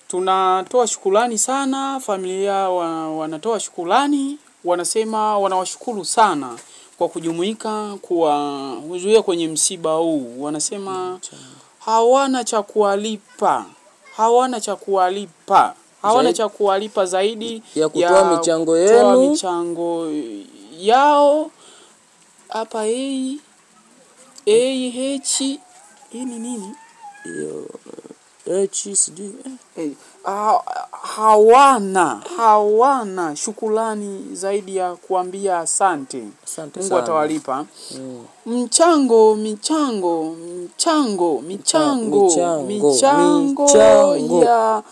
tunatoa shukrani sana, familia wanatoa shukrani, wanasema wanawashukuru sana kwa kujumuika kuhudhuria kwenye msiba huu. Wanasema hawana cha kuwalipa. Hawana cha kuwalipa zaidi ya kutoa michango yenu, kutoa michango yao. Hapa hii ni nini? Hawana shukrani zaidi ya kuambia asante. Mungu atawalipa. Michango ya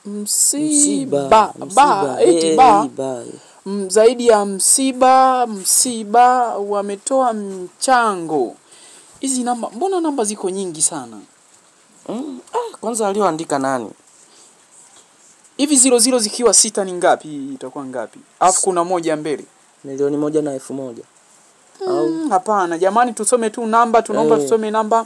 msiba zaidi ya msiba wametoa mchango. Hizi namba, mbona namba ziko nyingi sana? Kwanza alioandika nani? Hivi 00 zikiwa 6 ni ngapi? Itakuwa ngapi? Alafu kuna moja mbele. 1,100,000. Hapana jamani, tusome tu namba, tunaomba tusome namba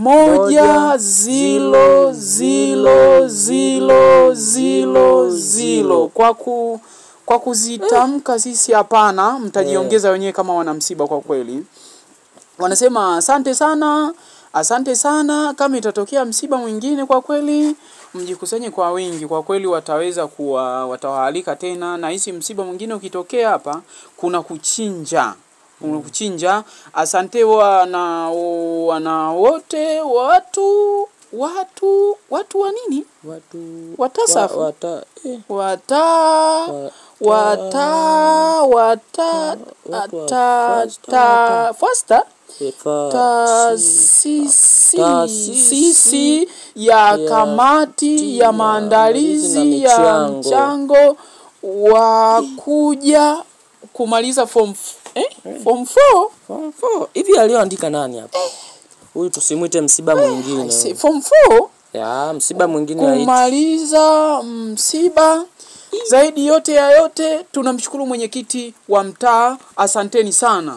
10000. Kwa kuzitamka sisi hapana, mtajiongeza wenyewe kama wanamsiba kwa kweli. Wanasema asante sana, kama itatokea msiba mwingine kwa kweli mjikusanye kwa wingi, kwa kweli watawaalika tena, na hisi msiba mwingine ukitokea hapa kuna kuchinja. Asante wana wote watu wa nini? Watasafu. Foster taasisi ya kamati ya maandalizi ya mchango wa kuja kumaliza form 4. Hivi alioandika nani hapa? Huyu tusimuite msiba mwingine. Form 4? Msiba mwingine kumaliza msiba. Zaidi yote tunamshukuru mwenyekiti wa mtaa. Asanteni sana.